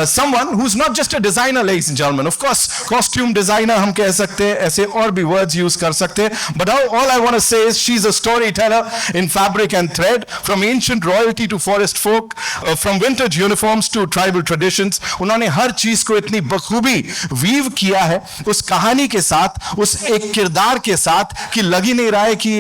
someone who's not just a designer, ladies and gentlemen. Of course, costume designer हम कह सकते हैं, ऐसे और भी words use कर सकते हैं. But all I want to say is she's a storyteller in fabric and thread, from ancient royalty to forest folk, from vintage uniforms to tribal traditions. उन्होंने हर चीज को इतनी बखूबी वीव किया है उस कहानी के साथ, उस एक किरदार के साथ, कि लग ही नहीं रहा है कि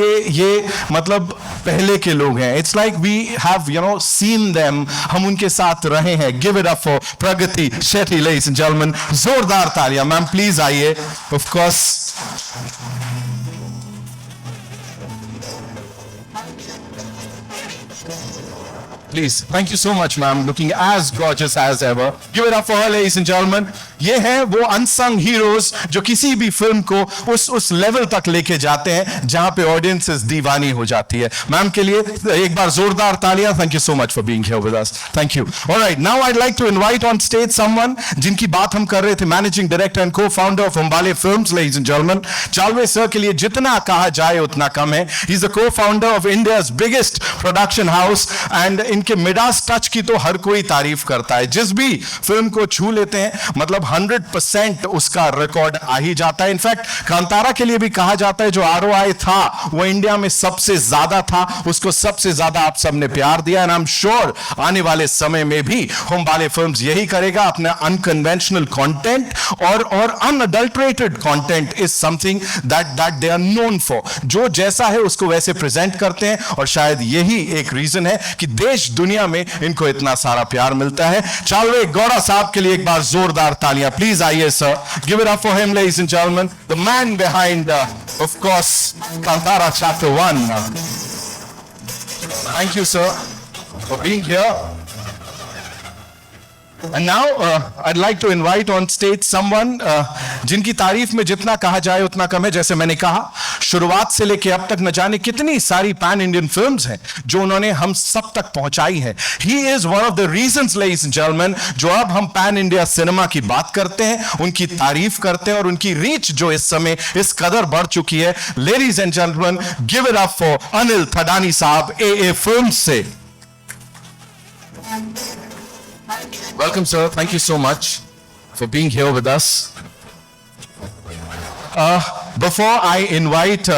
ये मतलब पहले के लोग हैं. It's like we have, seen them. हम उनके साथ रहे हैं. Give it up for Pragati Shetty, ladies and gentlemen. जोरदार तालियां. मैम प्लीज आइए. Of course. Please, thank you so much, ma'am. Looking as gorgeous as ever. Give it up for her, ladies and gentlemen. ये हैं वो unsung heroes जो किसी भी film को उस लेवल तक लेके जाते हैं जहां पे ऑडियंसेस दीवानी हो जाती है. मैम के लिए एक बार जोरदार तालियां. Thank you so much for being here with us. Thank you. Alright, now I'd like to invite on stage someone जिनकी बात हम कर रहे थे, managing director and co-founder of Ambale films, ladies and gentleman. Chalve sir के लिए जितना कहा जाए उतना कम है. He is the co-founder of India's biggest production house and इनके मिडास टच की तो हर कोई तारीफ करता है. जिस भी फिल्म को छू लेते हैं मतलब 100% उसका रिकॉर्ड आ ही जाता है. इनफैक्ट कांतारा के लिए भी कहा जाता है जो ROI था वो इंडिया में सबसे ज्यादा था, उसको सबसे ज्यादा आप सबने प्यार दिया. एंड आई एम श्योर आने वाले समय में भी अंबाले फिल्म्स यही करेगा. अपना अनकन्वेंशनल कंटेंट और unadulterated content is something that they are known for. जो जैसा है उसको वैसे प्रेजेंट करते हैं और शायद यही एक रीजन है कि देश दुनिया में इनको इतना सारा प्यार मिलता है. चालवे गौड़ा साहब के लिए एक बार जोरदार तालियां. प्लीज आइए sir. Give it up for him, ladies and gentleman, the man behind of course Kantara chapter 1. Thank you sir for being here. And now I'd like to invite on stage someone जिनकी तारीफ में जितना कहा जाए उतना कम है. जैसे मैंने कहा, शुरुआत से लेके अब तक न जाने कितनी सारी पैन इंडियन फिल्म्स हैं जो उन्होंने हम सब तक पहुंचाई है. He is one of the reasons, ladies and gentlemen, जो अब हम पैन इंडिया सिनेमा की बात करते हैं, उनकी तारीफ करते हैं और उनकी रीच जो इस समय इस कदर बढ़ चुकी है. Ladies and gentlemen, give it up for Anil Thadani साहब, AA फिल्म्स से. Welcome, sir. Thank you so much for being here with us. Before I invite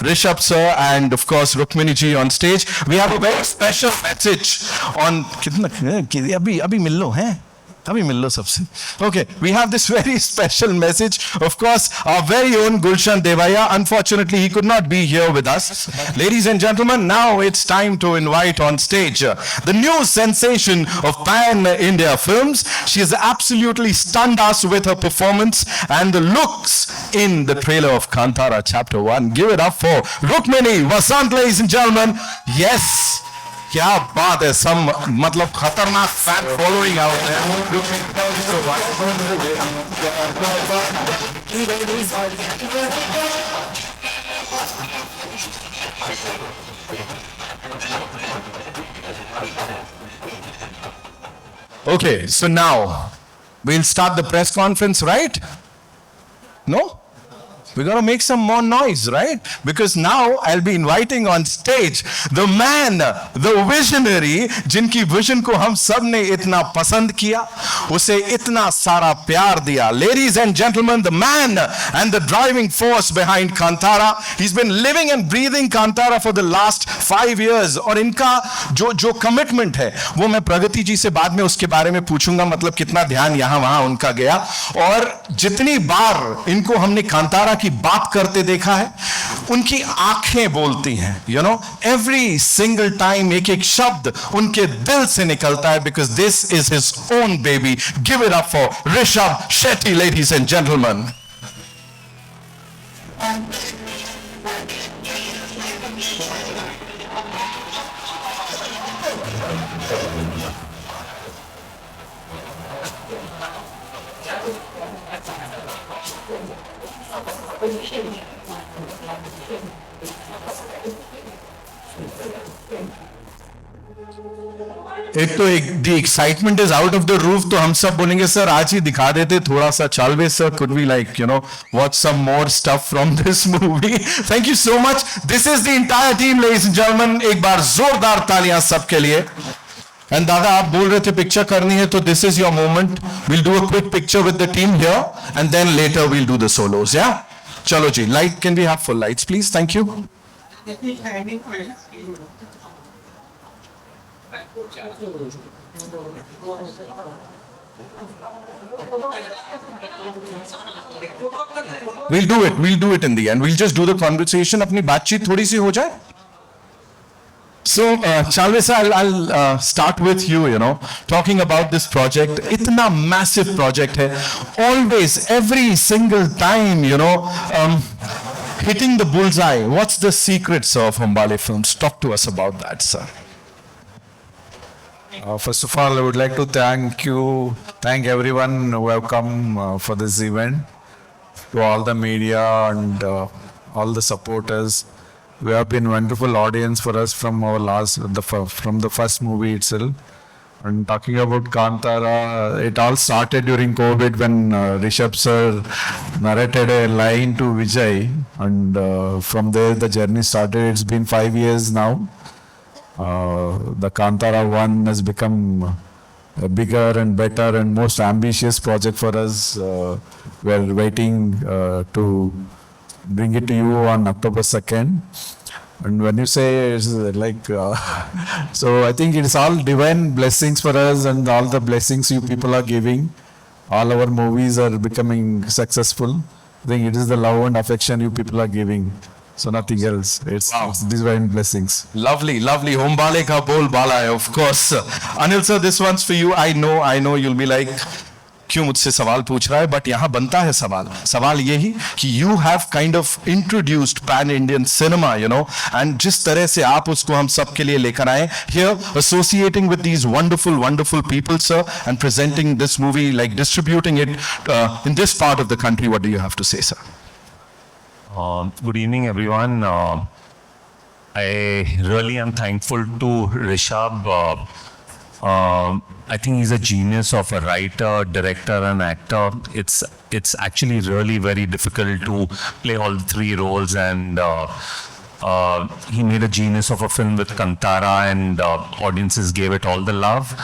Rishabh sir and of course Rukmini ji on stage, we have a very special message on. अभी मिल लो हैं. अभी मिल लो सबसे. Okay, we have this very special message. Of course, our very own Gulshan Devaya. Unfortunately, he could not be here with us. Ladies and gentlemen, now it's time to invite on stage the new sensation of Pan India Films. She has absolutely stunned us with her performance and the looks in the trailer of Kantara Chapter 1. Give it up for Rukmini Vasant, ladies and gentlemen. Yes. क्या बात है. सम मतलब खतरनाक fan following out है. Okay, so now we'll start the press conference, right? No? We got to make some more noise, right? Because now I'll be inviting on stage the man, the visionary, जिनकी vision को हम सब ने इतना पसंद किया, उसे इतना सारा प्यार दिया. Ladies and gentlemen, the man and the driving force behind Kantara. He's been living and breathing Kantara for the last 5 years. और इनका जो कमिटमेंट है वो मैं प्रगति जी से बाद में उसके बारे में पूछूंगा, मतलब कितना ध्यान यहां वहां उनका गया. और जितनी बार इनको हमने कांतारा की बात करते देखा है, उनकी आंखें बोलती हैं. एवरी सिंगल टाइम एक एक शब्द उनके दिल से निकलता है. Because this is his own baby. Give it up for Rishabh Shetty, ladies and gentleman. एक तो the excitement is out of the roof, तो हम सब बोलेंगे सर आज ही दिखा देते थोड़ा सा. Chaluve sir, could we like watch some more stuff from this movie. Thank you so much. This is the entire team, ladies and gentleman. एक बार जोरदार तालियां सबके लिए. And दादा आप बोल रहे थे पिक्चर करनी है तो this is your moment. We'll do a quick picture with the team here and then later we'll do the solos. Yeah? चलो जी. Light, can we have full lights please? Thank you. We'll do it. We'll do it in the end. We'll just do the conversation. अपनी बातचीत थोड़ी सी हो जाए. So, Chalvesa, I'll start with you, you know, talking about this project. Itna massive project hai. Always, every single time, you know, hitting the bullseye. What's the secrets of Humbale Films? Talk to us about that, sir. First of all, I would like to thank everyone who have come for this event, to all the media and all the supporters. We have been wonderful audience for us from from the first movie itself. And talking about Kantara, it all started during COVID when Rishabh sir narrated a line to Vijay, and from there the journey started. It's been 5 years now. The Kantara 1 has become a bigger and better and most ambitious project for us. We're waiting to bring it to you on October 2nd. And when you say it's like, so I think it's all divine blessings for us and all the blessings you people are giving. All our movies are becoming successful. I think it is the love and affection you people are giving. So nothing else. It's divine blessings. Lovely, lovely. Humbale ka bol bala hai, of course. Anil sir, this one's for you. I know you'll be like, क्यों मुझसे सवाल पूछ रहा है, but यहाँ बनता है सवाल यही कि you have kind of introduced pan Indian cinema, you know, and जिस तरह से आप उसको हम सब के लिए लेकर आए here, associating with these wonderful people, sir, and presenting this movie, like distributing it in this part of the country. What do you have to say, sir? Good evening, everyone. I really am thankful to Rishabh. I think he's a genius of a writer, director, and actor. It's actually really very difficult to play all three roles, and he made a genius of a film with Kantara, and audiences gave it all the love.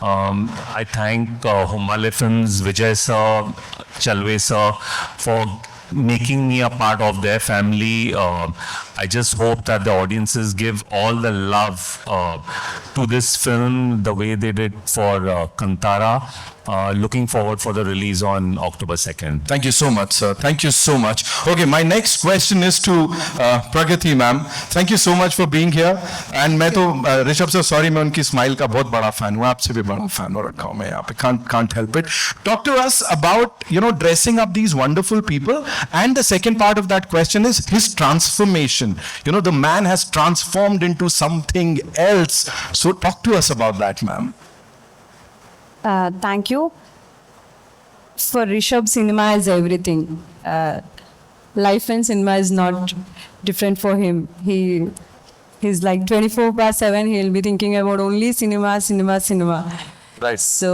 I thank Humbale Films, Vijay sir, Chalve sir for making me a part of their family. I just hope that the audiences give all the love to this film the way they did for Kantara. Looking forward for the release on October 2nd. Thank you so much, sir. Thank you so much. Okay, my next question is to Pragati ma'am. Thank you so much for being here. And मैं तो Rishabh sir, sorry, मैं उनकी smile का बहुत बड़ा fan हूँ. आपसे भी बड़ा fan हो रखा हूँ मैं यहाँ पे. Can't help it. Talk to us about, you know, dressing up these wonderful people. And the second part of that question is his transformation. You know, the man has transformed into something else. So talk to us about that, ma'am. Thank you. For Rishabh, cinema is everything. Life and cinema is not different for him. He's like 24/7. He'll be thinking about only cinema. Right. So,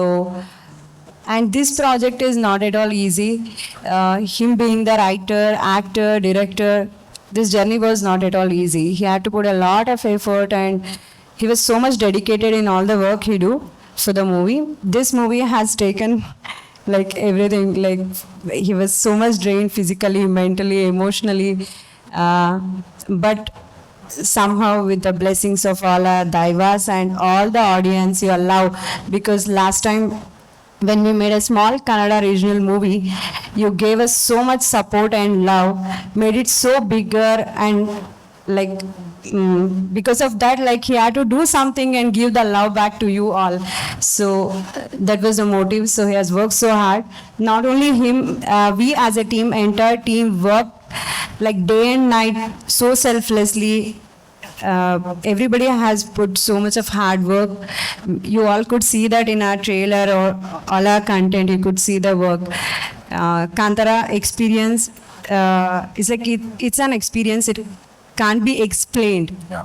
and this project is not at all easy. Him being the writer, actor, director, this journey was not at all easy. He had to put a lot of effort, and he was so much dedicated in all the work he do for the movie. This movie has taken like everything. Like he was so much drained physically, mentally, emotionally, but somehow with the blessings of all our Daivas and all the audience you allow, because last time when we made a small Kannada regional movie, you gave us so much support and love, made it so bigger, and like because of that, like he had to do something and give the love back to you all. So that was the motive. So he has worked so hard. Not only him, we as a team, entire team worked like day and night so selflessly. Everybody has put so much of hard work. You all could see that in our trailer or all our content. You could see the work. Kantara experience is like it's an experience. It can't be explained. Yeah.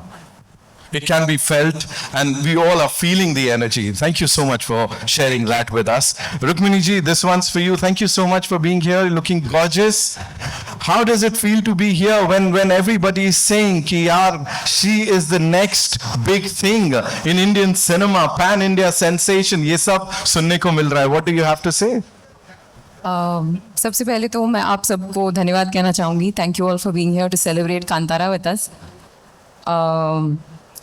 It can be felt, and we all are feeling the energy. Thank you so much for sharing that with us. Rukmini ji, this one's for you. Thank you so much for being here, looking gorgeous. how does it feel to be here when everybody is saying कि यार she is the next big thing in Indian cinema, pan India sensation, ये सब सुनने को मिल रहा है. What do you have to say? सबसे पहले तो मैं आप सबको धन्यवाद कहना चाहूँगी. Thank you all for being here to celebrate Kantara with us.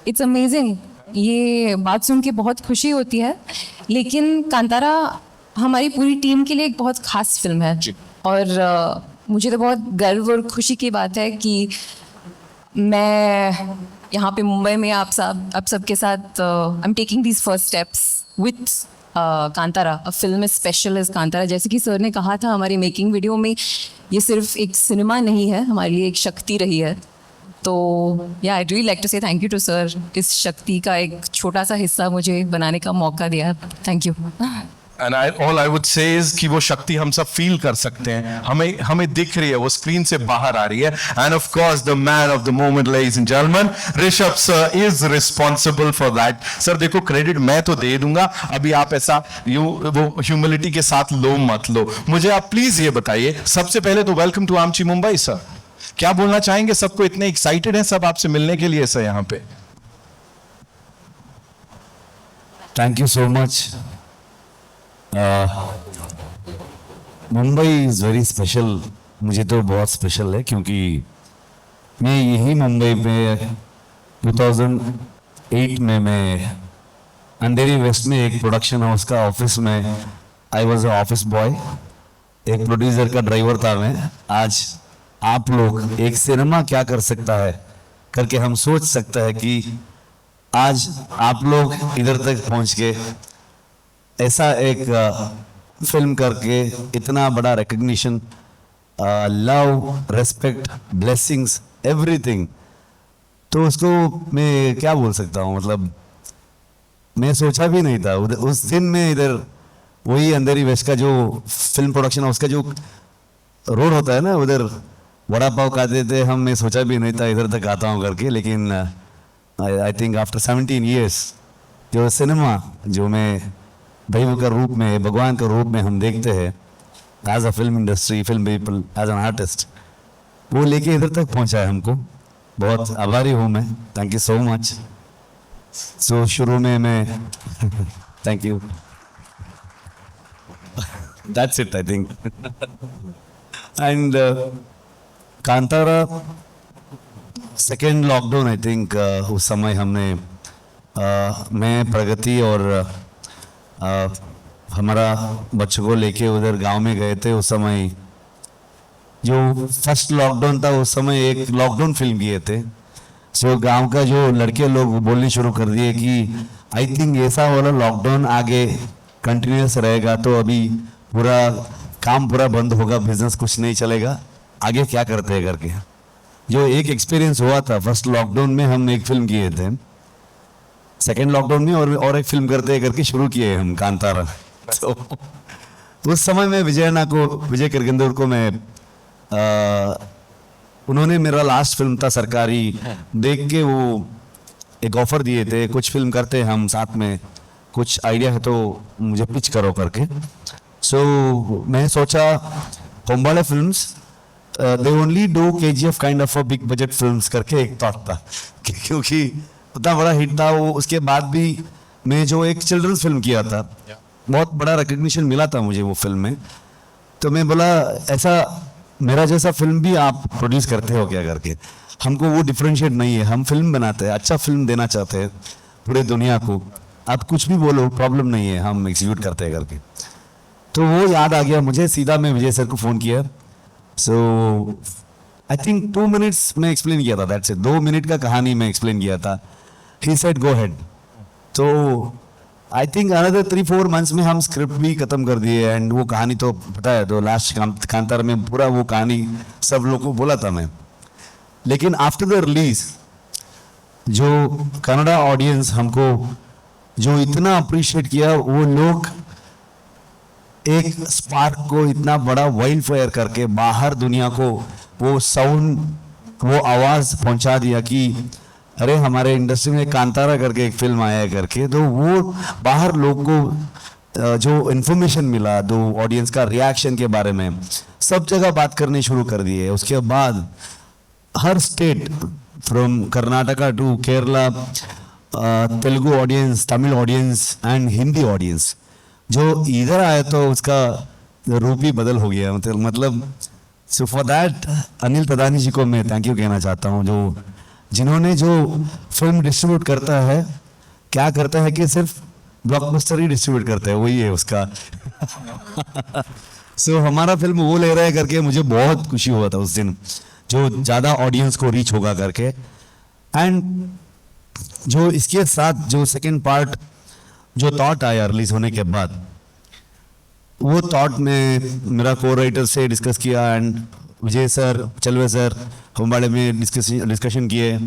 It's amazing. ये बात सुन के बहुत खुशी होती है, लेकिन कांतारा हमारी पूरी टीम के लिए एक बहुत खास फिल्म है. और मुझे तो बहुत गर्व और खुशी की बात है कि मैं यहाँ पे मुंबई में आप सबके साथ I am taking these first steps with Kantara. A film is special is Kantara. जैसे कि सर ने कहा था हमारी मेकिंग वीडियो में, ये सिर्फ एक सिनेमा नहीं है, हमारे लिए एक शक्ति रही है. तो या आई रियली लाइक टू से थैंक यू टू सर. इस शक्ति का एक छोटा सा हिस्सा मुझे बनाने का मौका दिया. Thank you. And all I would say is कि वो शक्ति हम सब फील कर सकते हैं. हमें दिख रही है, वो स्क्रीन से बाहर आ रही है. And of course the man of the moment, ladies and gentlemen, Rishabh sir is responsible for that. Sir देखो क्रेडिट मैं तो दे दूंगा, अभी आप ऐसा वो ह्यूमिलिटी के साथ लो मत लो. मुझे आप प्लीज ये बताइए, सबसे पहले तो वेलकम टू आमची मुंबई सर. क्या बोलना चाहेंगे? सबको इतने एक्साइटेड हैं सब आपसे मिलने के लिए सर यहाँ पे. Thank you so much. Mumbai is very special. मुझे तो बहुत स्पेशल है क्योंकि मैं यही मुंबई में 2008 में मैं अंधेरी वेस्ट में एक प्रोडक्शन हाउस का ऑफिस में I was a office boy. एक प्रोड्यूसर का ड्राइवर था मैं. आज आप लोग एक सिनेमा क्या कर सकता है करके हम सोच सकते हैं कि आज आप लोग इधर तक पहुंच के ऐसा एक फिल्म करके इतना बड़ा recognition, love, respect, blessings, everything. तो उसको मैं क्या बोल सकता हूँ, मतलब मैं सोचा भी नहीं था. उस दिन में इधर वही अंधेरी वेस्ट का जो फिल्म प्रोडक्शन हाउस का जो रोड होता है ना, उधर वड़ा पाव खाते थे हम. मैं सोचा भी नहीं था इधर तक आता हूँ करके. लेकिन आई थिंक आफ्टर 17 years जो सिनेमा जो मैं दैव का रूप में, भगवान का रूप में हम देखते हैं as a film industry, film people, as an artist, वो लेके इधर तक पहुंचा है हमको. बहुत आभारी हूँ मैं. Thank you so much. So शुरू में मैं thank you. That's it I think. And Kantara second lockdown I think उस समय हमने मैं प्रगति और हमारा बच्चों को लेके उधर गांव में गए थे. उस समय जो फर्स्ट लॉकडाउन था उस समय एक लॉकडाउन फिल्म किए थे. सो गांव का जो लड़के लोग बोलने शुरू कर दिए कि आई थिंक ऐसा वाला लॉकडाउन आगे कंटिन्यूस रहेगा तो अभी पूरा काम पूरा बंद होगा, बिजनेस कुछ नहीं चलेगा, आगे क्या करते हैं करके. जो एक एक्सपीरियंस हुआ था फर्स्ट लॉकडाउन में, हम एक फिल्म किए थे. सेकेंड लॉकडाउन में और एक फिल्म करते करके शुरू किए हम कांतारा. तो उस समय में विजय किरगंदूर को मैं उन्होंने मेरा लास्ट फिल्म था सरकारी देख के वो एक ऑफर दिए थे, कुछ फिल्म करते हम साथ में, कुछ आइडिया है तो मुझे पिच करो करके. सो मैं सोचा Hombale films they only do KGF kind of a big budget films करके एक थॉट था क्योंकि उतना बड़ा हिट था वो. उसके बाद भी मैं जो एक चिल्ड्रंस फिल्म किया था, बहुत बड़ा रिकग्निशन मिला था मुझे वो फिल्म में. तो मैं बोला ऐसा मेरा जैसा फिल्म भी आप प्रोड्यूस करते हो क्या करके. हमको वो डिफरेंशिएट नहीं है, हम फिल्म बनाते हैं, अच्छा फिल्म देना चाहते हैं पूरे दुनिया को. आप कुछ भी बोलो प्रॉब्लम नहीं है, हम एग्जीक्यूट करते हैं करके. तो वो याद आ गया मुझे, सीधा मैं विजय सर को फ़ोन किया. सो आई थिंक 2 minutes में एक्सप्लेन किया था. That's it. 2 minute का कहानी में एक्सप्लेन किया था. He said go head. तो आई थिंक अनदर 3-4 months में हम स्क्रिप्ट भी खत्म कर दिए. एंड वो कहानी तो पता है, तो लास्ट कांतारा में पूरा वो कहानी सब लोगों को बोला था मैं. लेकिन आफ्टर द रिलीज जो कनाडा ऑडियंस हमको जो इतना अप्रिशिएट किया, वो लोग एक स्पार्क को इतना बड़ा वाइल्ड फायर करके बाहर दुनिया को वो साउंड, वो आवाज़ पहुंचा दिया कि अरे हमारे इंडस्ट्री में कांतारा करके एक फिल्म आया है करके. तो वो बाहर लोग को जो इन्फॉर्मेशन मिला, जो ऑडियंस का रिएक्शन के बारे में, सब जगह बात करनी शुरू कर दिए। उसके बाद हर state from Karnataka to Kerala, Telugu audience, Tamil audience and Hindi audience जो इधर आया तो उसका रूप ही बदल हो गया। मतलब सो फॉर दैट अनिल तदानी जी को मैं थैंक यू कहना चाहता हूँ, जो जिन्होंने जो फिल्म डिस्ट्रीब्यूट करता है, क्या करता है कि सिर्फ ब्लॉकबस्टर ही डिस्ट्रीब्यूट करता है, वही है उसका। सो हमारा फिल्म वो ले रहा है करके मुझे बहुत खुशी हुआ था उस दिन, जो ज़्यादा ऑडियंस को रीच होगा करके। एंड जो इसके साथ जो सेकंड पार्ट जो थॉट आया रिलीज होने के बाद, वो थॉट में मेरा को राइटर से डिस्कस किया एंड विजय सर, चलवे सर होमबाड़े में डिस्कशन किए।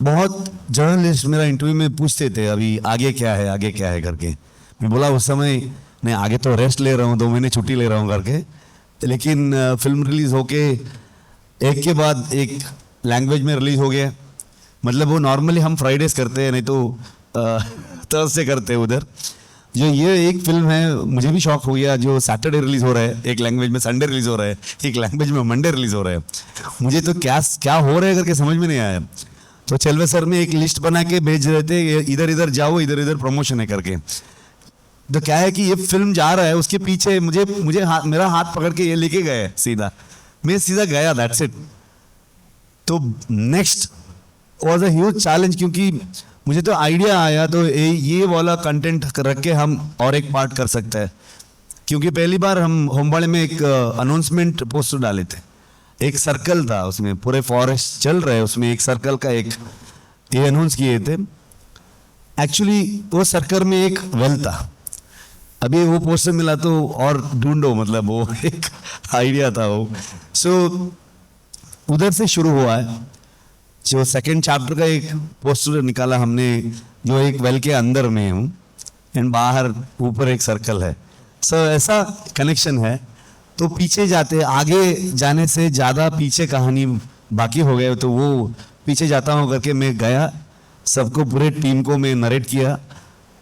बहुत जर्नलिस्ट मेरा इंटरव्यू में पूछते थे अभी आगे क्या है, आगे क्या है करके। मैं बोला उस समय नहीं, आगे तो रेस्ट ले रहा हूँ, 2 महीने छुट्टी ले रहा हूँ करके। लेकिन फिल्म रिलीज होके एक के बाद एक लैंग्वेज में रिलीज हो गया। मतलब वो नॉर्मली हम फ्राइडेज करते हैं, नहीं तो थर्सडे करते हैं उधर। जो ये एक फिल्म है, मुझे भी शौक हो गया, जो सैटरडे रिलीज हो रहा है एक लैंग्वेज में, संडे रिलीज हो रहा है एक लैंग्वेज में, मंडे रिलीज हो रहा है। मुझे तो क्या हो रहा है करके समझ में नहीं आया। तो चलवे सर में एक लिस्ट बना के भेज रहे थे, इधर इधर जाओ, इधर इधर प्रमोशन है करके। तो क्या है कि ये फिल्म जा रहा है, उसके पीछे मुझे मेरा हाथ पकड़ के ये लेके गए सीधा, मैं सीधा गया, दैट्स इट। तो next was a huge challenge, क्योंकि मुझे तो आइडिया आया तो ये वाला कंटेंट रख के हम और एक पार्ट कर सकते हैं। क्योंकि पहली बार हम होमबाड़े में एक अनाउंसमेंट पोस्टर डाले थे, एक सर्कल था उसमें, पूरे फॉरेस्ट चल रहे, उसमें एक सर्कल का एक ये अनाउंस किए थे। एक्चुअली वो सर्कल में एक वेल था, अभी वो पोस्टर मिला तो और ढूंढो, मतलब वो एक आइडिया था वो। सो उधर से शुरू हुआ है। जो सेकंड चैप्टर का एक पोस्टर निकाला हमने, जो एक वेल के अंदर में हूँ एंड बाहर ऊपर एक सर्कल है। सो ऐसा कनेक्शन है। तो पीछे जाते, आगे जाने से ज़्यादा पीछे कहानी बाकी हो गए, तो वो पीछे जाता हूँ करके मैं गया, सबको, पूरे टीम को मैं नरेट किया।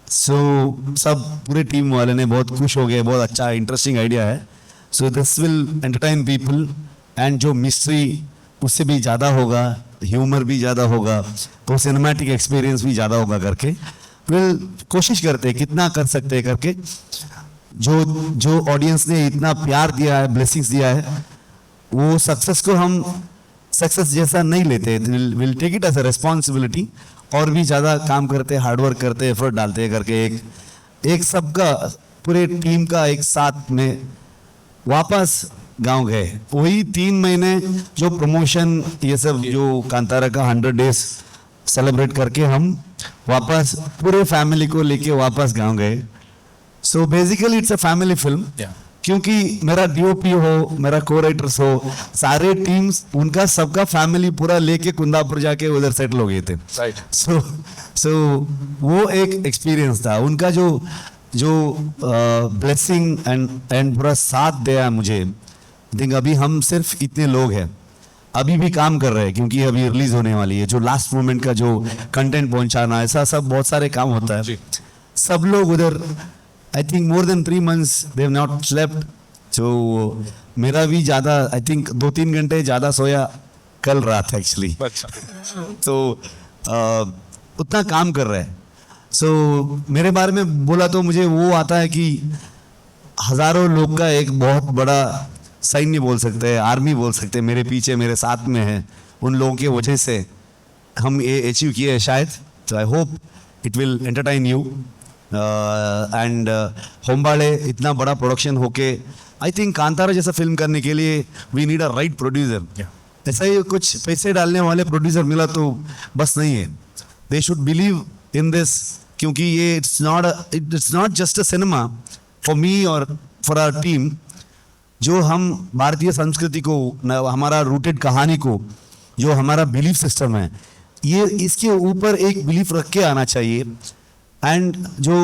सो सब पूरे टीम वाले ने बहुत खुश हो गए, बहुत अच्छा इंटरेस्टिंग आइडिया है। So this will entertain people and जो मिस्ट्री उससे भी ज़्यादा होगा, ह्यूमर भी ज़्यादा होगा, तो सिनेमैटिक एक्सपीरियंस भी ज़्यादा होगा करके विल कोशिश करते हैं कितना कर सकते हैं करके। जो ऑडियंस ने इतना प्यार दिया है, ब्लेसिंग्स दिया है, वो सक्सेस को हम सक्सेस जैसा नहीं लेते, will take it as a responsibility, और भी ज़्यादा काम करते, हार्डवर्क करते, एफर्ट डालते हैं करके एक सबका, पूरे टीम का एक साथ में वापस गांव गए। वही 3 महीने जो प्रमोशन, ये सब जो कांतारा का 100 डेज सेलिब्रेट करके हम वापस पूरे फैमिली को लेके वापस गांव गए। So basically it's a family film, क्योंकि मेरा डीओपी हो, मेरा को राइटर्स हो, सारे टीम्स, उनका सबका फैमिली पूरा लेके कुंदापुर जाके उधर सेटल हो गए थे। सो वो एक एक्सपीरियंस था उनका, जो ब्लेसिंग एंड पूरा साथ दिया मुझे। थिंक अभी हम सिर्फ इतने लोग हैं, अभी भी काम कर रहे हैं, क्योंकि अभी रिलीज होने वाली है। जो लास्ट मोमेंट का जो कंटेंट पहुंचाना, ऐसा सब बहुत सारे काम होता है। सब लोग उधर, I think more than 3 months they have not slept. तो मेरा भी ज़्यादा, आई थिंक 2-3 घंटे ज़्यादा सोया कल रात एक्चुअली। तो उतना काम कर रहे हैं। सो मेरे बारे में बोला तो मुझे वो आता है कि हज़ारों लोग का एक बहुत बड़ा सैन्य बोल सकते हैं, आर्मी बोल सकते हैं, मेरे पीछे, मेरे साथ में है। उन लोगों की वजह से हम ये अचीव किए हैं शायद। तो I hope it will entertain you and Hombale इतना बड़ा प्रोडक्शन होके, आई थिंक कांतारा जैसा फिल्म करने के लिए we need a right producer. ऐसा ही कुछ पैसे डालने वाले प्रोड्यूसर मिला तो बस नहीं है, they should believe in this, क्योंकि ये it's not just a cinema for me और फॉर आवर टीम। जो हम भारतीय संस्कृति को, हमारा रूटेड कहानी को, जो हमारा बिलीफ सिस्टम है, ये इसके ऊपर एक बिलीफ रख के आना चाहिए। एंड जो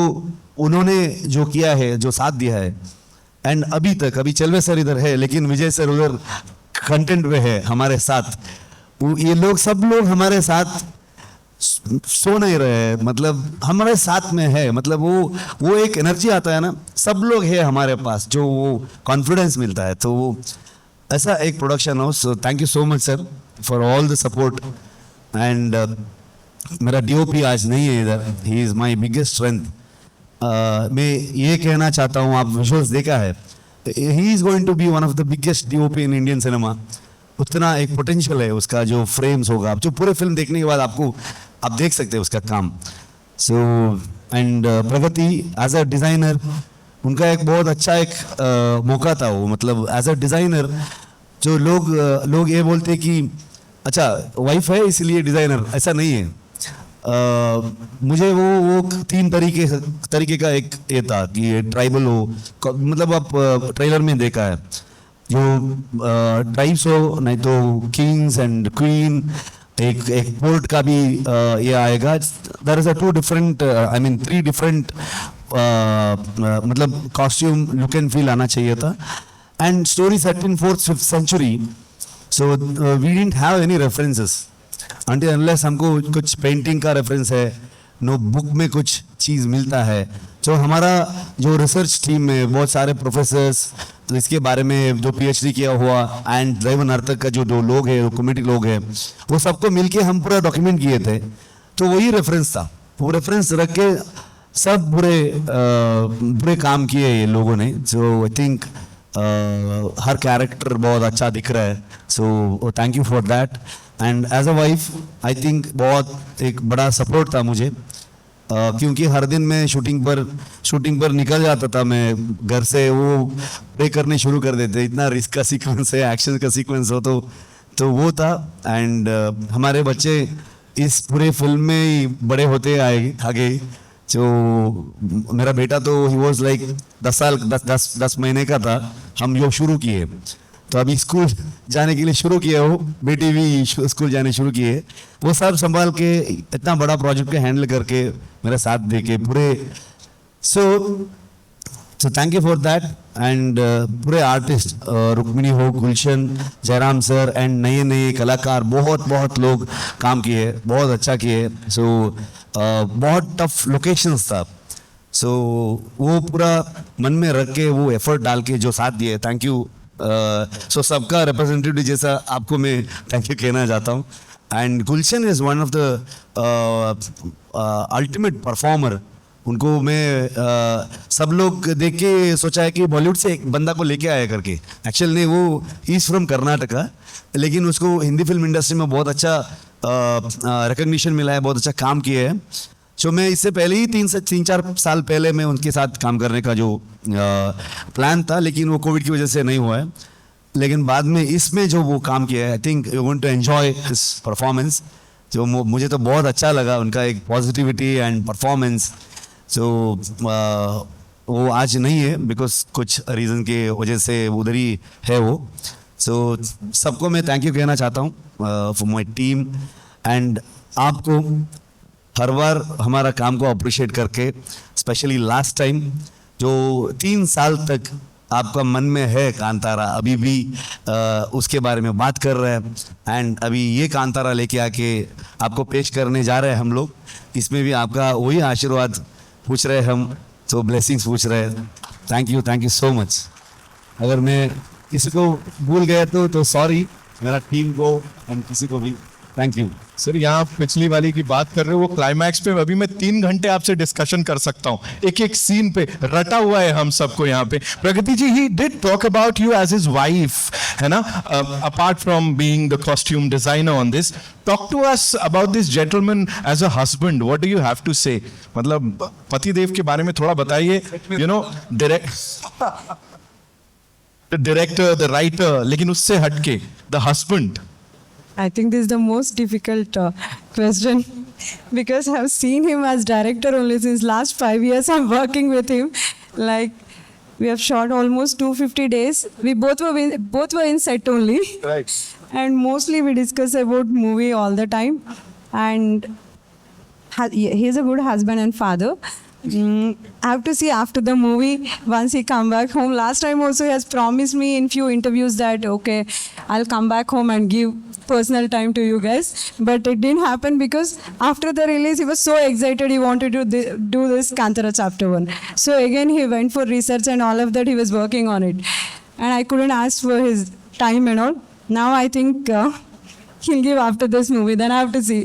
उन्होंने जो किया है, जो साथ दिया है, एंड अभी तक, अभी चलवे सर इधर है लेकिन विजय सर उधर कंटेंट में है हमारे साथ, ये लोग सब लोग हमारे साथ सो नहीं रहे हैं, मतलब हमारे साथ में है, मतलब वो एक एनर्जी आता है ना, सब लोग है हमारे पास, जो वो कॉन्फिडेंस मिलता है, तो वो ऐसा एक production house. So thank you so much sir for all the support. And मेरा डीओपी आज नहीं है इधर, he is my biggest strength. मैं ये कहना चाहता हूँ, आप विजुअल्स देखा है, he is going to be one of the biggest DOP in Indian cinema. उतना एक पोटेंशियल है उसका, जो फ्रेम्स होगा, जो पूरे फिल्म देखने के बाद आप देख सकते हैं उसका काम. So and Pragati as a designer, उनका एक बहुत अच्छा एक मौका था वो, मतलब एज अ डिज़ाइनर जो लोग ये बोलते हैं कि अच्छा वाइफ है इसलिए डिज़ाइनर, ऐसा नहीं है. मुझे वो 3 तरीके का एक ये था कि ये ट्राइबल हो, मतलब आप ट्रेलर में देखा है, जो ट्राइब्स हो, नहीं तो किंग्स एंड क्वीन, एक पोर्ट का भी ये आएगा. देयर इज 3 डिफरेंट मतलब कॉस्ट्यूम लुक एंड फील आना चाहिए था. And story set in 4th-5th century, so we didn't have any references until unless हमको कुछ पेंटिंग का रेफरेंस है, नो बुक में कुछ चीज़ मिलता है. तो हमारा जो रिसर्च टीम में बहुत सारे प्रोफेसर्स, तो इसके बारे में जो PhD किया हुआ, एंड ड्राइवर नर्तक का जो लोग हैं, कम्युनिटी लोग हैं, वो सबको मिलके हम पूरा डॉक्यूमेंट किए थे. तो वही रेफरेंस था, वो रेफरेंस रख के सब बुरे काम किए ये लोगों ने. सो आई थिंक हर कैरेक्टर बहुत अच्छा दिख रहा है. So thank you for that. And as a wife I think बहुत एक बड़ा सपोर्ट था मुझे, क्योंकि हर दिन मैं शूटिंग पर निकल जाता था मैं घर से, वो प्रे करने शुरू कर देते, इतना रिस्क का सीक्वेंस है, एक्शन का सीक्वेंस हो, तो वो था. एंड हमारे बच्चे इस पूरे फिल्म में ही बड़े होते आगे. जो मेरा बेटा तो ही वॉज लाइक 10 महीने का था हम योग शुरू किए, तो अभी स्कूल जाने के लिए शुरू किए हो, बेटी भी स्कूल जाने शुरू किए. वो सब संभाल के इतना बड़ा प्रोजेक्ट को हैंडल करके मेरे साथ दे के पूरे. सो thank you for that. And पूरे आर्टिस्ट रुक्मिणी हो, गुलशन, जयराम सर एंड नए कलाकार, बहुत लोग काम किए, बहुत अच्छा किए. सो बहुत टफ लोकेशंस था. सो वो पूरा मन में रख के वो एफर्ट डाल के जो साथ दिए, थैंक यू. सो सबका रिप्रेजेंटेटिव जैसा आपको मैं थैंक यू कहना चाहता हूँ. And Gulshan is one of the ultimate performer. उनको मैं सब लोग देख के सोचा है कि बॉलीवुड से एक बंदा को लेके आया करके. एक्चुअली नहीं, वो इज़ फ्रॉम कर्नाटका, लेकिन उसको हिंदी फिल्म इंडस्ट्री में बहुत अच्छा रिकग्निशन मिला है, बहुत अच्छा काम किया है. सो मैं इससे पहले ही 3-4 साल पहले मैं उनके साथ काम करने का जो प्लान था, लेकिन वो कोविड की वजह से नहीं हुआ है. लेकिन बाद में इसमें जो वो काम किया है, I think you want to enjoy his performance. जो मुझे तो बहुत अच्छा लगा उनका एक पॉजिटिविटी एंड परफॉर्मेंस. सो वो आज नहीं है बिकॉज कुछ रीज़न के वजह से उधर ही है वो. सो सबको मैं थैंक यू कहना चाहता हूँ फॉर माई टीम. एंड आपको हर बार हमारा काम को अप्रिशिएट करके, स्पेशली लास्ट टाइम जो 3 साल तक आपका मन में है कांतारा, अभी भी उसके बारे में बात कर रहे हैं. एंड अभी ये कांतारा लेके आके आपको पेश करने जा रहे हैं हम लोग. इसमें भी आपका वही आशीर्वाद पूछ रहे हैं हम, तो ब्लेसिंग्स पूछ रहे हैं. Thank you so much. अगर मैं किसी को भूल गया तो सॉरी, मेरा टीम को एंड किसी को भी थैंक यू. सर यहाँ पिछली वाली की बात कर रहे हो, वो क्लाइमैक्स पे अभी मैं 3 घंटे आपसे डिस्कशन कर सकता हूँ, एक सीन पे रटा हुआ है हम सबको यहाँ पे. Pragathi ji, he did talk about you as his wife, है ना, apart from being the costume designer on this. Talk to us about this gentleman as a husband. What do you have to say? मतलब पतिदेव के बारे में थोड़ा बताइए. You know, director, the writer, लेकिन उससे हटके the husband. I think this is the most difficult question because I've seen him as director only since last 5 years. I'm working with him. Like we have shot almost 250 days. We both were in set only. Right. And mostly we discuss about movie all the time. And he's a good husband and father. I have to see after the movie once he come back home. Last time also he has promised me in few interviews that okay, I'll come back home and give personal time to you guys. But it didn't happen because after the release he was so excited he wanted to do this Kantara chapter 1. So again he went for research and all of that, he was working on it. And I couldn't ask for his time and all. Now I think he'll give after this movie. Then I have to see.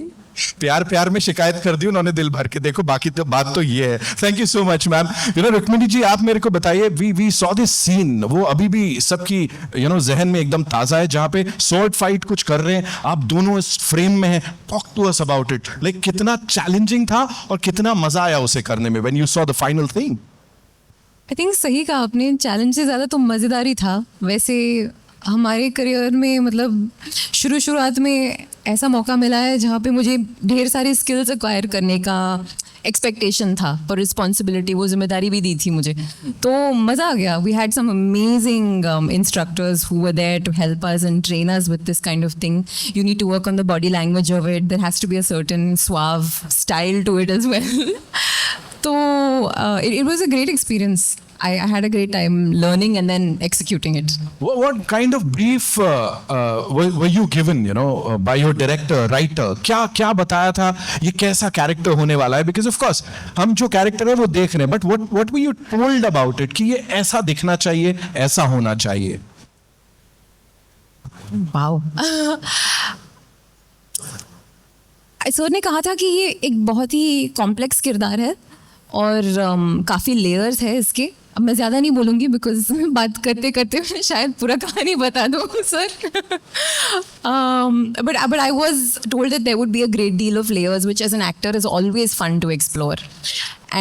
प्यार प्यार में शिकायत कर दी उन्होंने दिल भर के, देखो बाकी तो बात तो ये है. Thank you so much ma'am. You know Rukmini ji, आप मेरे को बताइए, वी सॉ दिस सीन, वो अभी भी सबकी जहन में एकदम ताजा है, जहाँ पे स्वॉर्ड फाइट कुछ कर रहे हैं, आप दोनों इस फ्रेम में हैं. Talk to us about it. Like कितना चैलेंजिंग था और कितना मजा आया उसे करने में when you saw the final thing. I think सही कहा आपने, चैलेंज से ज़्यादा तो मज़ेदार ही था. वैसे हमारे करियर में मतलब शुरुआत में ऐसा मौका मिला है जहाँ पे मुझे ढेर सारी स्किल्स एक्वायर करने का एक्सपेक्टेशन था और रिस्पॉन्सिबिलिटी, वो जिम्मेदारी भी दी थी मुझे. तो मज़ा आ गया. We had some amazing instructors who were there to help us and train us with this kind of thing. You need to work on the body language of it. There has to be a certain suave style to it as well. So it was a great experience. I had a great time learning and then executing it. What kind of brief were you given, by your director, writer? क्या बताया था ये कैसा character होने वाला है? Because of course हम जो कैरेक्टर है वो देख रहे हैं, but what were you told about it कि ये ऐसा दिखना चाहिए, ऐसा होना चाहिए? Wow. सर ने कहा था कि ये एक बहुत ही कॉम्प्लेक्स किरदार है और काफ़ी लेयर्स है इसके. अब मैं ज़्यादा नहीं बोलूँगी बिकॉज बात करते करते मैं शायद पूरा कहानी बता दूँ sir. But I was told that there would be a great deal of layers which as an actor is always fun to explore.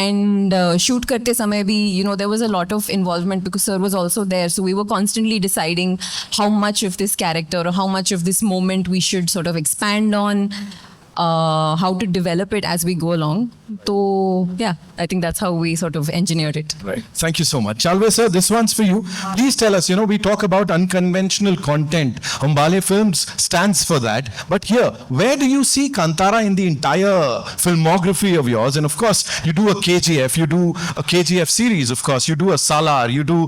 And shoot करते समय भी there was a lot of involvement because sir was also there, so we were constantly deciding how much of this character or how much of this moment we should sort of expand on, how to develop it as we go along. So yeah, I think that's how we sort of engineered it. Right. Thank you so much. Chalve sir, this one's for you. Please tell us, we talk about unconventional content. Humbale Films stands for that. But here, where do you see Kantara in the entire filmography of yours? And of course, you do a KGF, you do a KGF series, of course. You do a Salar, you do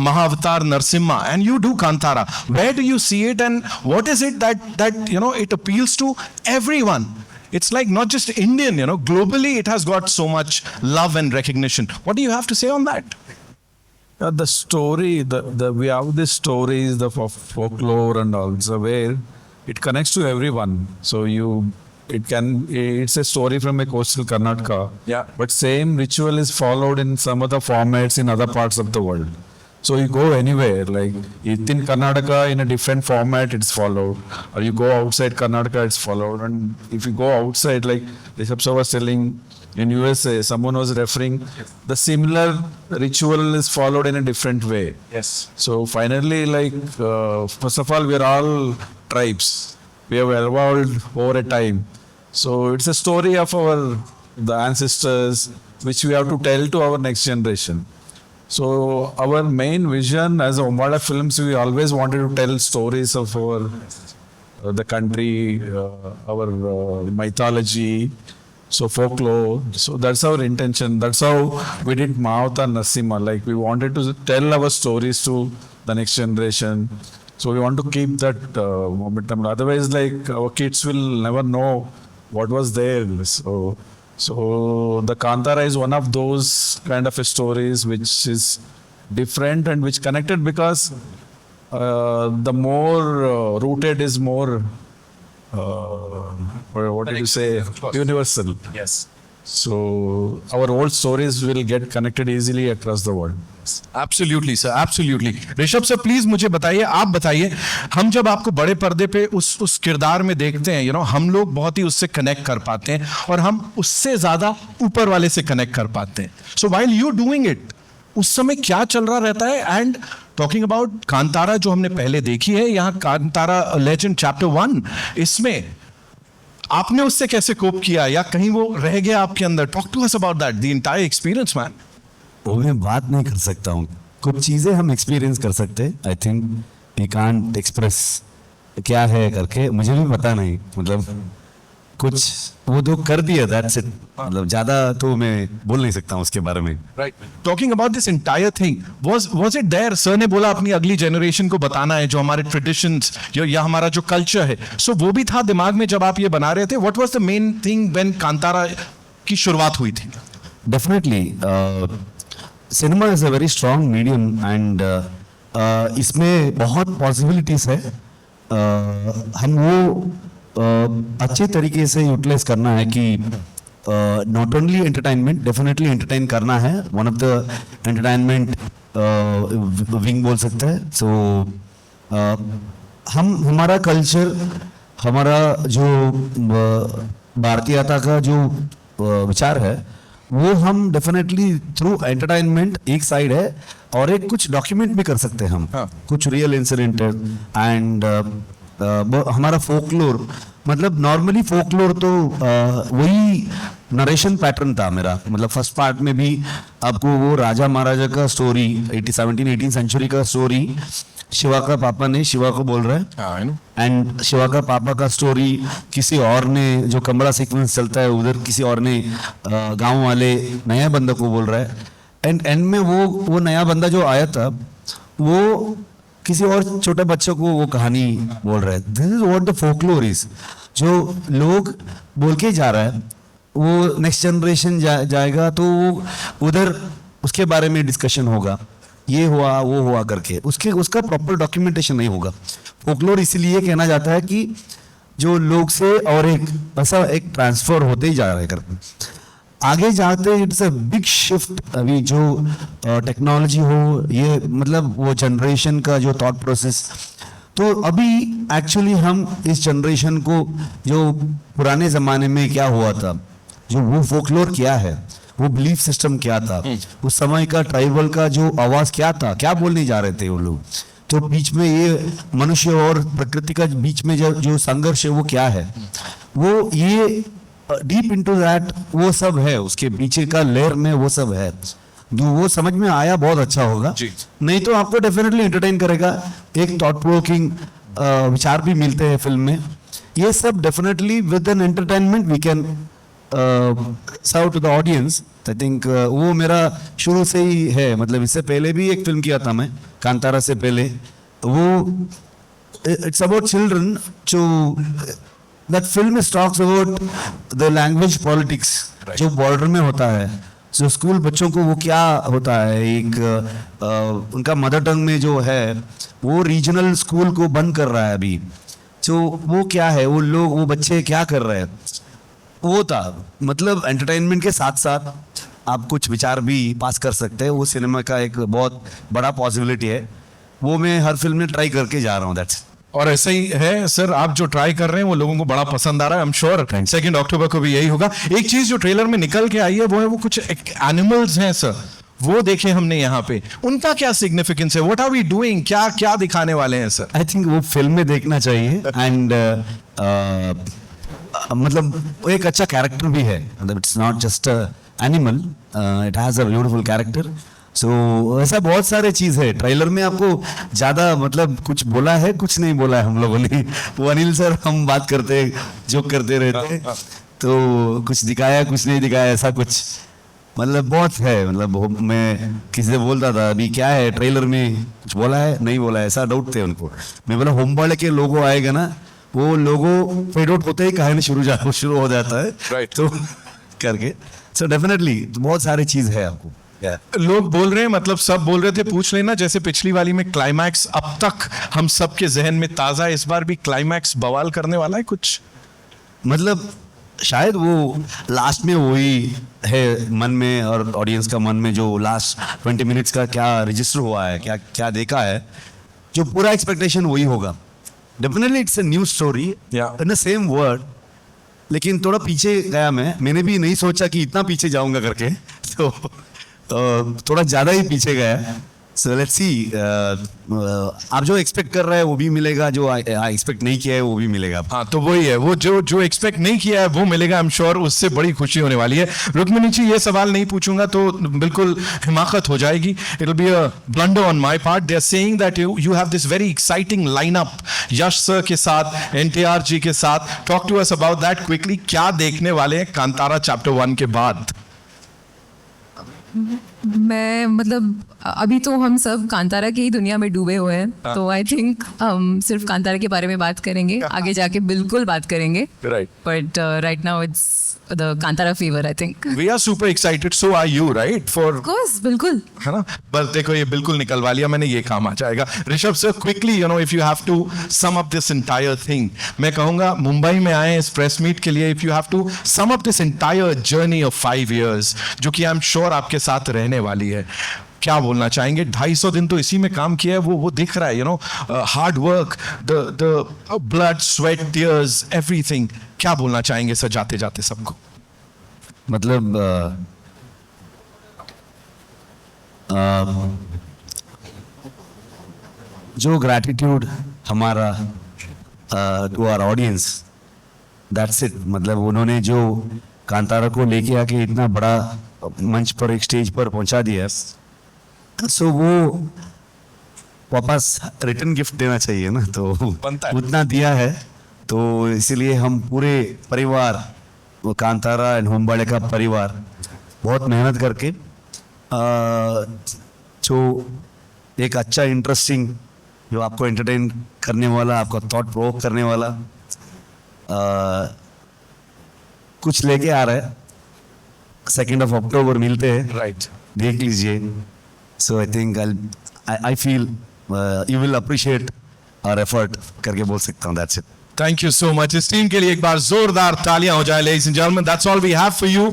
Mahavatar Narsimha, and you do Kantara. Where do you see it, and what is it that it appeals to everyone? It's like not just Indian, globally it has got so much love and recognition. What do you have to say on that? The story, we have these stories, the folklore and all, so where it connects to everyone. So it's a story from a coastal Karnataka. Yeah. But same ritual is followed in some other formats in other parts of the world. So you go anywhere, like in Karnataka in a different format it's followed, or you go outside Karnataka it's followed. And if you go outside, like Rishabh sir was telling, in USA someone was referring, the similar ritual is followed in a different way. Yes. So finally, like first of all, we are all tribes. We have evolved over a time. So it's a story of the ancestors which we have to tell to our next generation. So our main vision as Umbala Films, we always wanted to tell stories of the country, our mythology, so folklore. So that's our intention. That's how we did Mahavatar Narsimha. Like we wanted to tell our stories to the next generation. So we want to keep that momentum. Otherwise, like our kids will never know what was there. So the Kantara is one of those kind of stories which is different and which connected because the more rooted is more, what did you say, universal. Yes. So our old stories will get connected easily across the world. Absolutely sir, absolutely. Rishabh sir please मुझे बताइए, आप बताइए, हम जब आपको बड़े पर्दे पे उस किरदार में देखते हैं, हम लोग बहुत ही उससे कनेक्ट कर पाते हैं और हम उससे ज्यादा ऊपर वाले से कनेक्ट कर पाते हैं. सो व्हाइल यू डूइंग इट, उस समय क्या चल रहा रहता है? एंड टॉकिंग अबाउट कांतारा जो हमने पहले देखी है, यहाँ कांतारा लेजेंड चैप्टर 1, इसमें आपने उससे कैसे कोप किया या कहीं वो रह गया आपके अंदर? Talk to us about that, the entire experience man. वो मैं बात नहीं कर सकता हूँ. कुछ चीज़ें हम एक्सपीरियंस कर सकते हैं. I think we can't express क्या है करके, मुझे भी पता नहीं. मतलब कुछ वो तो कर दिया, दैट्स इट। मतलब ज्यादा तो मैं बोल नहीं सकता हूँ उसके बारे में। Right. Talking about this entire thing, was it there? Sir ने बोला अपनी अगली जनरेशन को बताना है जो हमारे ट्रेडिशंस या हमारा जो कल्चर है, सो वो भी था दिमाग में जब आप ये बना रहे थे? What was the main thing when Kantara की शुरुआत हुई थी? Definitely cinema is a very strong medium and इसमें बहुत पॉसिबिलिटीज है। हम वो अच्छे तरीके से यूटिलाइज करना है कि not only entertainment, definitely entertain करना है, one of the entertainment wing बोल सकते हैं। सो हम हमारा कल्चर, हमारा जो भारतीयता का जो विचार है वो हम डेफिनेटली थ्रू एंटरटेनमेंट एक साइड है, और एक कुछ डॉक्यूमेंट भी कर सकते हैं हम। कुछ रियल इंसिडेंट एंड हमारा फोकलोर, मतलब नॉर्मली फोकलोर तो वही नरेशन पैटर्न था मेरा। मतलब फर्स्ट पार्ट में भी आपको वो राजा महाराजा का स्टोरी, 18 सेंचुरी का स्टोरी, शिवा का पापा ने शिवा को बोल रहा है, एंड शिवा का पापा का स्टोरी किसी और ने, जो कमरा सीक्वेंस चलता है उधर किसी और ने गांव वाले नया बंदा को बोल रहा है, एंड एंड में वो नया बंदा जो आया था वो किसी और छोटे बच्चों को वो कहानी बोल रहा है। This is what the folklore is. जो लोग बोल के जा रहा है वो नेक्स्ट जनरेशन जाएगा तो वो उधर उसके बारे में डिस्कशन होगा, ये हुआ वो हुआ करके, उसका प्रॉपर डॉक्यूमेंटेशन नहीं होगा। फोकलोर इसीलिए कहना जाता है कि जो लोग से और एक ऐसा एक ट्रांसफर होते ही जा रहा है करके आगे जाते। It's a big shift. अभी जो टेक्नोलॉजी हो, ये मतलब वो जनरेशन का जो थॉट प्रोसेस, तो अभी एक्चुअली हम इस जनरेशन को जो पुराने ज़माने में क्या हुआ था, जो वो फोकलोर क्या है, वो बिलीफ सिस्टम क्या था, उस समय का ट्राइबल का जो आवाज़ क्या था, क्या बोलने जा रहे थे वो लोग, तो बीच में ये मनुष्य और प्रकृति का बीच में जो संघर्ष है वो क्या है, वो ये डीप इनटू दैट वो सब है, उसके पीछे का लेयर में वो सब है। जो वो समझ में आया बहुत अच्छा होगा, नहीं तो आपको डेफिनेटली एंटरटेन करेगा। एक थॉट प्रोवोकिंग विचार भी मिलते हैं फिल्म में। ये सब definitely with an entertainment we can serve to the audience. I think वो मेरा शुरू से ही है। मतलब इससे पहले भी एक फिल्म किया था मैं, कांतारा से पहले, वो इट्स अबाउट चिल्ड्रन। जो that film talks about the language politics, जो बॉर्डर में होता है, जो स्कूल बच्चों को वो क्या होता है, एक उनका मदर टंग में जो है वो रीजनल स्कूल को बंद कर रहा है अभी, जो वो क्या है, वो लोग वो बच्चे क्या कर रहे हैं, वो था। मतलब एंटरटेनमेंट के साथ साथ आप कुछ विचार भी पास कर सकते हैं। वो सिनेमा का एक बहुत बड़ा पॉसिबिलिटी है, वो मैं हर फिल्म में ट्राई करके जा रहा हूँ। दैट्स और ऐसा ही है सर, आप जो ट्राई कर रहे हैं वो लोगों को बड़ा पसंद आ रहा है। आई एम श्योर 2 अक्टूबर को भी यही होगा। एक चीज जो ट्रेलर में निकल के आई है वो है वो कुछ एनिमल्स हैं सर, वो देखे हमने यहाँ पे, उनका क्या सिग्निफिकेंस है? What are we doing? क्या क्या दिखाने वाले हैं सर? आई थिंक वो फिल्म में देखना चाहिए। एंड मतलब वो एक अच्छा कैरेक्टर भी है। मतलब it's not just animal, it has a beautiful character. So ऐसा बहुत सारे चीज है ट्रेलर में। आपको ज्यादा मतलब कुछ बोला है, कुछ नहीं बोला है हम लोगों ने। वो अनिल सर हम बात करते जोक करते रहते, तो कुछ दिखाया कुछ नहीं दिखाया, ऐसा कुछ मतलब बहुत है। मतलब मैं किसी से बोलता था अभी क्या है ट्रेलर में, कुछ बोला है नहीं बोला है, ऐसा डाउट थे उनको। मैं बोला होमबर्ड के लोगो आएगा ना, वो लोगो फेड आउट होते ही कहानी शुरू हो जाता है, Right. तो करके। सो डेफिनेटली बहुत सारी चीज है आपको। लोग बोल रहे हैं, मतलब सब बोल रहे थे, पूछ लेना, जैसे पिछली वाली में क्लाइमैक्स अब तक हम सबके जहन में ताजा है, इस बार भी क्लाइमैक्स बवाल करने वाला है कुछ? मतलब शायद वो लास्ट में वही है मन में, और ऑडियंस का मन में जो लास्ट 20 मिनट्स का क्या रजिस्टर हुआ है, क्या क्या देखा है, जो पूरा एक्सपेक्टेशन वही होगा। Definitely it's a new story in the same word, लेकिन थोड़ा पीछे गया मैंने भी नहीं सोचा कि इतना पीछे जाऊंगा करके, तो थोड़ा ज़्यादा ही पीछे गया। सो लेट्स सी, आप जो एक्सपेक्ट कर रहे हैं वो भी मिलेगा, जो एक्सपेक्ट नहीं किया है वो भी मिलेगा. हाँ, तो वही है, वो जो जो एक्सपेक्ट नहीं किया है वो मिलेगा. आई एम श्योर उससे बड़ी खुशी होने वाली है. रुक्मिणी जी, ये सवाल नहीं पूछूंगा तो बिल्कुल हिमाकत हो जाएगी. It will be a blunder on my part. They are saying that you have this very exciting lineup Yash sir के साथ, एनटीआर जी के साथ. Talk to us about that quickly. क्या देखने वाले हैं कांतारा चैप्टर 1 के बाद? मैं मतलब अभी तो हम सब कांतारा की ही दुनिया में डूबे हुए हैं, तो आई थिंक हम सिर्फ कांतारा के बारे में बात करेंगे. आगे जाके बिल्कुल बात करेंगे, Right. But right now it's the Kantara fever I think. We are super excited. So are you, right? For of course, बिल्कुल. है ना. बस देखो, ये बिल्कुल निकलवा लिया मैंने, ये काम आ जाएगा. Rishabh sir, quickly, you know, if you have to sum up this entire thing, मैं कहूंगा मुंबई में आए इस प्रेस मीट के लिए. If you have to sum up this entire journey of 5 years, जो कि आई एम श्योर आपके साथ रहने वाली है, क्या बोलना चाहेंगे? 250 दिन तो इसी में काम किया है, वो दिख रहा है, you know, hard work, the blood, sweat, tears, everything. क्या बोलना चाहेंगे सर जाते जाते सबको? मतलब जो ग्रैटिट्यूड हमारा to our audience, that's it. मतलब उन्होंने जो कांतारा को लेके आके इतना बड़ा मंच पर, एक स्टेज पर पहुंचा दिया, सो वो वापस रिटर्न गिफ्ट देना चाहिए ना, तो बनता है. उतना दिया है. तो इसीलिए हम पूरे परिवार, वो कांतारा एंड होमबाड़े का परिवार, बहुत मेहनत करके जो एक अच्छा इंटरेस्टिंग, जो आपको एंटरटेन करने वाला, आपका थॉट प्रोवोक करने वाला कुछ लेके आ रहा है. 2nd of October मिलते हैं, राइट. देख लीजिए. So I think I feel you will appreciate our effort करके बोल सकता हूँ. That's it. Thank you so much. इस टीम के लिए एक बार जोरदार तालियां हो जाए, ladies and gentlemen. That's all we have for you.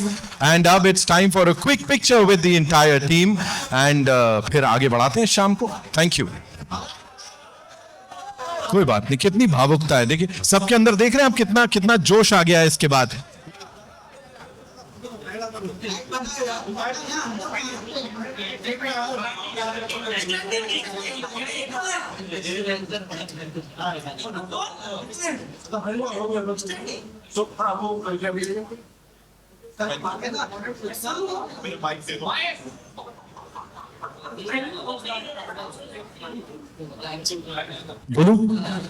And अब it's time for a quick picture with the entire team. And फिर आगे बढ़ाते हैं शाम को. Thank you. कोई बात नहीं, कितनी भावुकता है देखिए सबके अंदर. देख रहे हैं आप कितना कितना जोश आ गया है इसके बाद. बोलूं?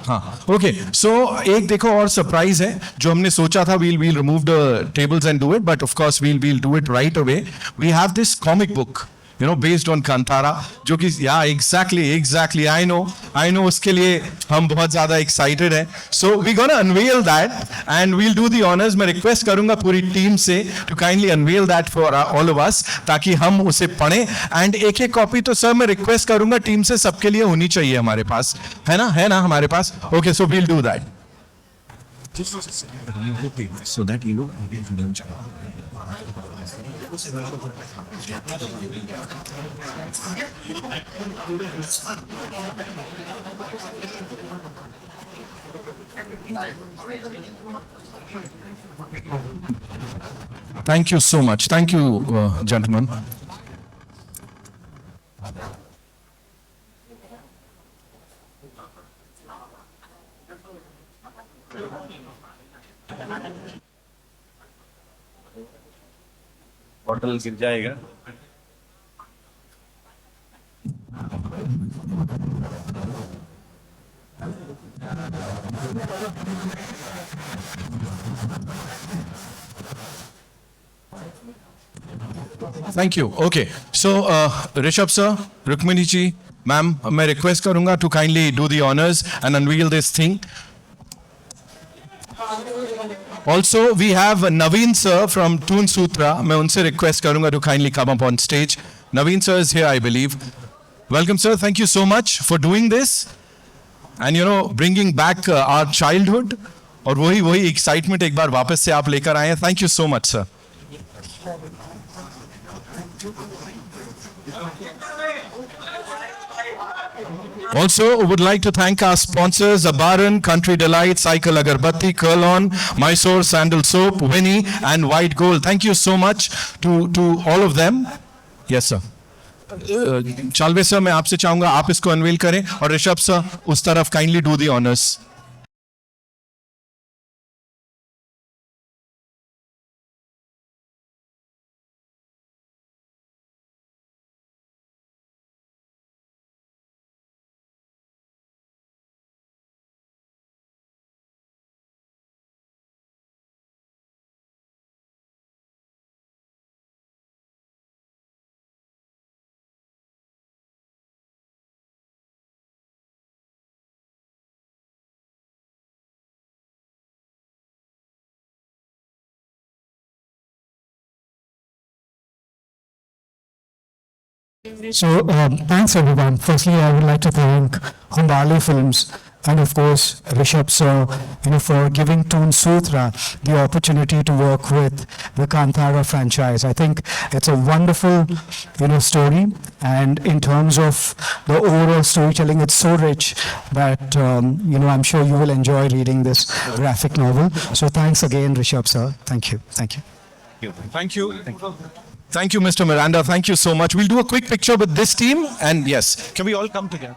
हाँ, ओके. सो एक देखो और सरप्राइज है जो हमने सोचा था, we'll remove the tables and do it, but of course we'll do it right away. We have this comic book, you know, based on Kantara, जो कि या एग्जैक्टली आई नो उसके लिए हम बहुत ज्यादा एक्साइटेड हैं. So we gonna unveil that and we'll do the honours. मैं रिक्वेस्ट करूंगा पूरी टीम से to kindly unveil that for all of us, ताकि हम उसे पढ़ें. एंड एक कॉपी तो सर मैं रिक्वेस्ट करूंगा टीम से, सबके लिए होनी चाहिए हमारे पास, है ना हमारे पास. Okay, so we'll do that. So that you know. Thank you so much. Thank you, gentlemen. Bottle गिर जाएगा. Thank you. Okay, so Rishabh sir, Rukmini ji, ma'am, मैं रिक्वेस्ट करूंगा to kindly do the honours and unveil this thing. Also, we have Naveen sir from Toon Sutra. मैं उनसे request करूंगा to kindly come up on stage. Naveen sir is here, I believe. Welcome, sir. Thank you so much for doing this, and you know, bringing back our childhood. और वही excitement एक बार वापस से आप लेकर आए हैं. Thank you so much, sir. Also, would like to thank our sponsors, Abaran, Country Delight, Cycle Agarbatti, Kurlon, Mysore Sandal Soap, Winnie, and White Gold. Thank you so much to all of them. Yes, sir. Chaluve sir, मैं आपसे चाहूंगा आप इसको unwell करें, और Rishabh sir उस तरफ kindly do the honours. So, thanks everyone. Firstly, I would like to thank Humbali Films and of course Rishabh sir, for giving Toon Sutra the opportunity to work with the Kantara franchise. I think it's a wonderful, story, and in terms of the overall storytelling, it's so rich that I'm sure you will enjoy reading this graphic novel. So, thanks again, Rishabh sir. Thank you. Thank you. Thank you. Thank you, Mr. Miranda. Thank you so much. We'll do a quick picture with this team, and yes, can we all come together?